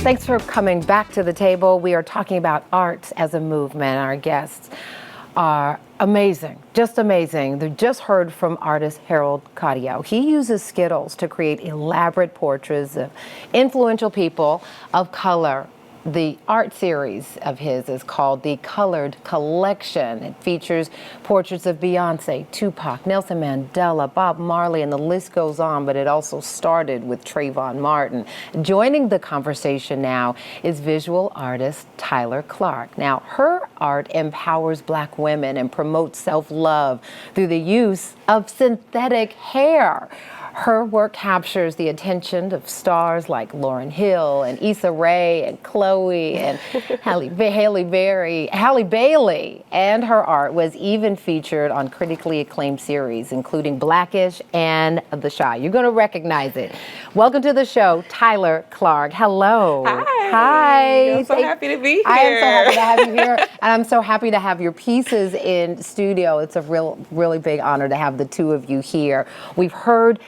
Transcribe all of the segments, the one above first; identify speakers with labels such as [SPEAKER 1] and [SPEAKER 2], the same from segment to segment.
[SPEAKER 1] Thanks for coming back to the table. We are talking about art as a movement. Our guests are amazing, just amazing. They just heard from artist Harold Caudillo. He uses Skittles to create elaborate portraits of influential people of color. The art series of his is called The Colored Collection. It features portraits of Beyonce, Tupac, Nelson Mandela, Bob Marley, and the list goes on, but it also started with Trayvon Martin. Joining the conversation now is visual artist Tyler Clark. Now, her art empowers Black women and promotes self-love through the use of synthetic hair. Her work captures the attention of stars like Lauryn Hill and Issa Rae and Chloe and Halle Bailey. And her art was even featured on critically acclaimed series, including Blackish and The Chi. You're going to recognize it. Welcome to the show, Tyler Clark. Hello.
[SPEAKER 2] Hi. I'm so happy to be here.
[SPEAKER 1] I am so happy to have you here. And I'm so happy to have your pieces in studio. It's a really big honor to have the two of you here. We've heard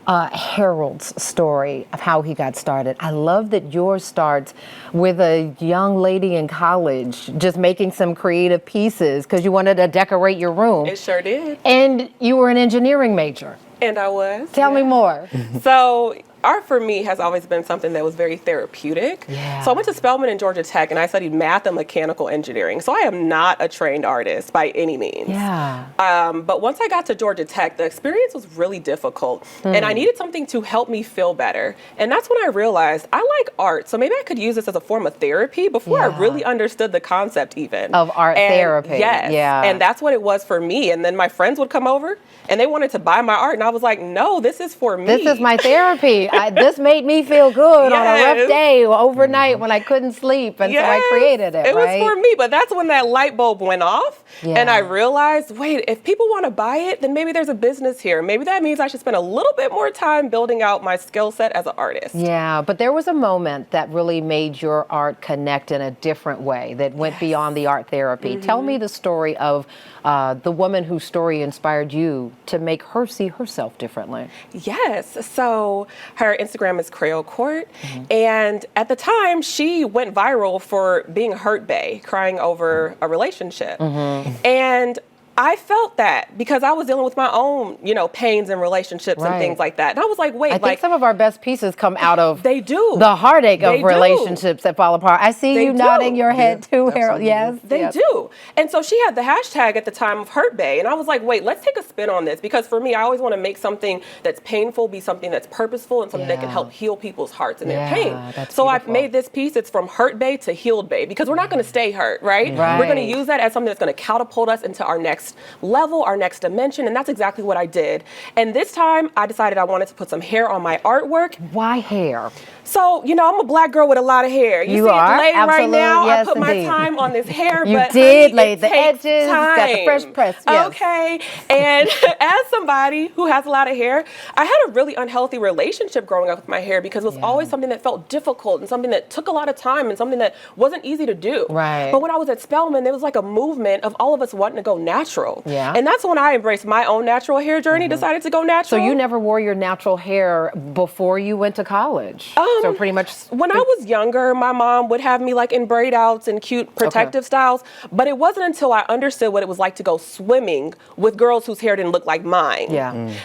[SPEAKER 1] Harold's story of how he got started. I love that yours starts with a young lady in college just making some creative pieces because you wanted to decorate your room.
[SPEAKER 2] It sure did.
[SPEAKER 1] And you were an engineering major.
[SPEAKER 2] And I was.
[SPEAKER 1] Tell me more.
[SPEAKER 2] So art for me has always been something that was very therapeutic.
[SPEAKER 1] Yeah.
[SPEAKER 2] So I went to Spelman and Georgia Tech and I studied math and mechanical engineering. So I am not a trained artist by any means.
[SPEAKER 1] Yeah.
[SPEAKER 2] But once I got to Georgia Tech, the experience was really difficult and I needed something to help me feel better. And that's when I realized I like art. So maybe I could use this as a form of therapy before I really understood the concept even.
[SPEAKER 1] Of art therapy.
[SPEAKER 2] Yes.
[SPEAKER 1] Yeah.
[SPEAKER 2] And that's what it was for me. And then my friends would come over and they wanted to buy my art. And I was like, no, this is for me.
[SPEAKER 1] This is my therapy. This made me feel good on a rough day overnight when I couldn't sleep. And so I created it,
[SPEAKER 2] It
[SPEAKER 1] right?
[SPEAKER 2] was for me, but that's when that light bulb went off.
[SPEAKER 1] Yeah.
[SPEAKER 2] And I realized, wait, if people want to buy it, then maybe there's a business here. Maybe that means I should spend a little bit more time building out my skill set as an artist.
[SPEAKER 1] Yeah, but there was a moment that really made your art connect in a different way that went beyond the art therapy. Tell me the story of the woman whose story inspired you to make her see herself differently.
[SPEAKER 2] Yes. So her Instagram is Creole Court. And at the time, she went viral for being hurt bae, crying over a relationship. And I felt that because I was dealing with my own, pains and relationships and things like that. And I was like, wait,
[SPEAKER 1] I think some of our best pieces come out of
[SPEAKER 2] they do
[SPEAKER 1] the heartache of relationships that fall apart. I see you nodding your head too, Harold. Yes,
[SPEAKER 2] they do. And so she had the hashtag at the time of Hurt Bae. And I was like, wait, let's take a spin on this. Because for me, I always want to make something that's painful be something that's purposeful and something that can help heal people's hearts and their pain. So I've made this piece. It's from Hurt Bae to Healed Bae because we're not going to stay hurt, right? We're going to use that as something that's going to catapult us into our next level, our next dimension, and that's exactly what I did. And this time, I decided I wanted to put some hair on my artwork.
[SPEAKER 1] Why hair?
[SPEAKER 2] So, I'm a Black girl with a lot of hair. You see
[SPEAKER 1] are?
[SPEAKER 2] It laid right now.
[SPEAKER 1] Yes,
[SPEAKER 2] I put my time on this hair,
[SPEAKER 1] you
[SPEAKER 2] but
[SPEAKER 1] did
[SPEAKER 2] honey,
[SPEAKER 1] lay the edges,
[SPEAKER 2] time.
[SPEAKER 1] got the fresh press. Yes.
[SPEAKER 2] Okay. And as somebody who has a lot of hair, I had a really unhealthy relationship growing up with my hair because it was always something that felt difficult and something that took a lot of time and something that wasn't easy to do.
[SPEAKER 1] Right.
[SPEAKER 2] But when I was at Spelman, there was like a movement of all of us wanting to go natural.
[SPEAKER 1] Yeah.
[SPEAKER 2] And that's when I embraced my own natural hair journey, decided to go natural.
[SPEAKER 1] So you never wore your natural hair before you went to college? So pretty much...
[SPEAKER 2] When I was younger, my mom would have me like in braid outs and cute protective styles, but it wasn't until I understood what it was like to go swimming with girls whose hair didn't look like mine.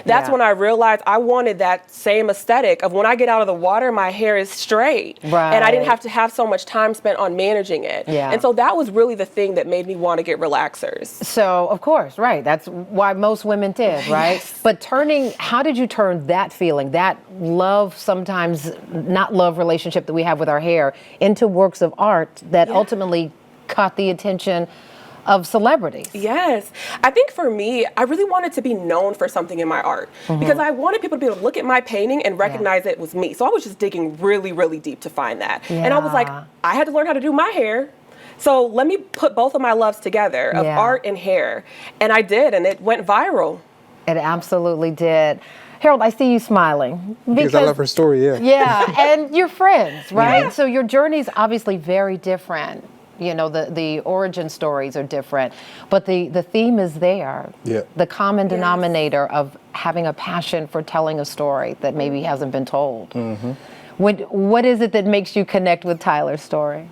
[SPEAKER 2] That's when I realized I wanted that same aesthetic of when I get out of the water, my hair is straight. And I didn't have to have so much time spent on managing it. And so that was really the thing that made me want to get relaxers.
[SPEAKER 1] So, of course, that's why most women did, right? But how did you turn that feeling, that love, sometimes not love relationship that we have with our hair, into works of art that ultimately caught the attention of celebrities?
[SPEAKER 2] Yes. I think for me, I really wanted to be known for something in my art because I wanted people to be able to look at my painting and recognize it was me. So I was just digging really, really deep to find that. And I was like, I had to learn how to do my hair. So let me put both of my loves together of art and hair. And I did, and it went viral.
[SPEAKER 1] It absolutely did. Harold, I see you smiling.
[SPEAKER 3] Because I love her story,
[SPEAKER 1] Yeah, and you're friends, right? So your journey's obviously very different. The origin stories are different, but the theme is there. The common denominator of having a passion for telling a story that maybe hasn't been told. What is it that makes you connect with Tyler's story?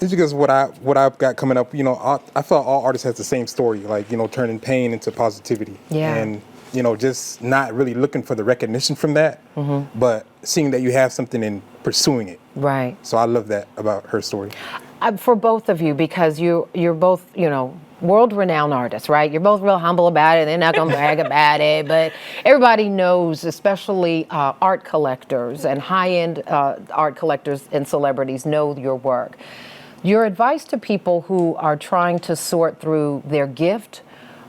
[SPEAKER 3] It's because what I've got coming up, I feel all artists has the same story, like, turning pain into positivity.
[SPEAKER 1] Yeah.
[SPEAKER 3] And, just not really looking for the recognition from that, but seeing that you have something and pursuing it.
[SPEAKER 1] Right.
[SPEAKER 3] So I love that about her story.
[SPEAKER 1] For both of you, because you're both, world-renowned artists, right? You're both real humble about it. They're not going to brag about it, but everybody knows, especially art collectors and high-end art collectors and celebrities know your work. Your advice to people who are trying to sort through their gift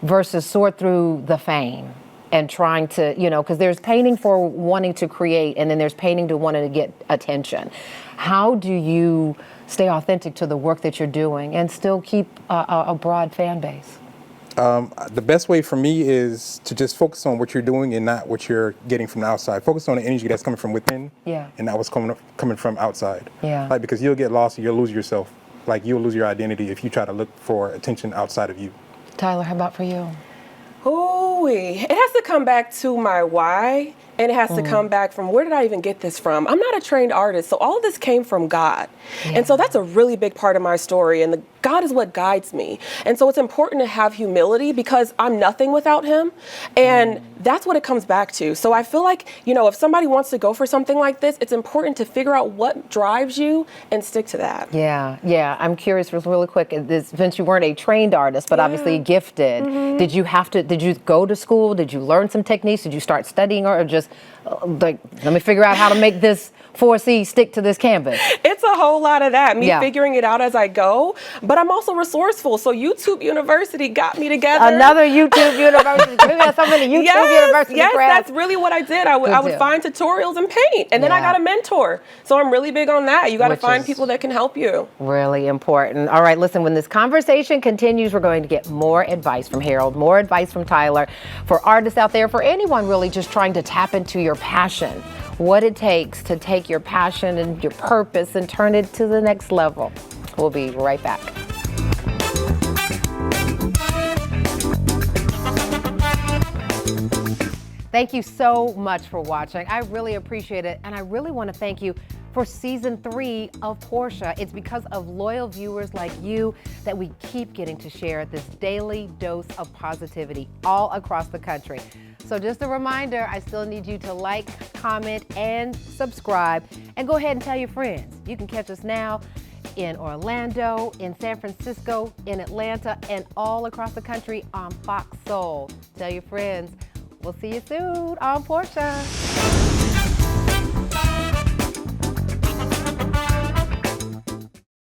[SPEAKER 1] versus sort through the fame and trying to, because there's painting for wanting to create and then there's painting to wanting to get attention. How do you stay authentic to the work that you're doing and still keep a broad fan base?
[SPEAKER 3] The best way for me is to just focus on what you're doing and not what you're getting from the outside. Focus on the energy that's coming from within, and not what's coming from outside.
[SPEAKER 1] Yeah.
[SPEAKER 3] Like, because you'll get lost and you'll lose yourself. Like, you'll lose your identity if you try to look for attention outside of you.
[SPEAKER 1] Tyler, how about for you?
[SPEAKER 2] Ooh, it has to come back to my why, and it has to come back from where did I even get this from? I'm not a trained artist, so all of this came from God. And so that's a really big part of my story, and God is what guides me. And so it's important to have humility because I'm nothing without him, and that's what it comes back to. So I feel like, if somebody wants to go for something like this, it's important to figure out what drives you and stick to that.
[SPEAKER 1] Yeah. I'm curious, really quick, since you weren't a trained artist, but obviously gifted, did you go to school? Did you learn some techniques? Did you start studying or just let me figure out how to make this 4C stick to this canvas?
[SPEAKER 2] It's a whole lot of that, figuring it out as I go, but I'm also resourceful. So YouTube University got me together.
[SPEAKER 1] Another YouTube University. We got so many YouTube University
[SPEAKER 2] Yes,
[SPEAKER 1] grads.
[SPEAKER 2] that's really what I did. I would find tutorials and paint, and then I got a mentor. So I'm really big on that. You got to find people that can help you.
[SPEAKER 1] Really important. All right, listen, when this conversation continues, we're going to get more advice from Harold, more advice from Tyler, for artists out there, for anyone really just trying to tap into your passion, what it takes to take your passion and your purpose and turn it to the next level. We'll be right back. Thank you so much for watching. I really appreciate it. And I really want to thank you for season 3 of Portia. It's because of loyal viewers like you that we keep getting to share this daily dose of positivity all across the country. So just a reminder, I still need you to like, comment, and subscribe. And go ahead and tell your friends. You can catch us now in Orlando, in San Francisco, in Atlanta, and all across the country on Fox Soul. Tell your friends. We'll see you soon on Portia.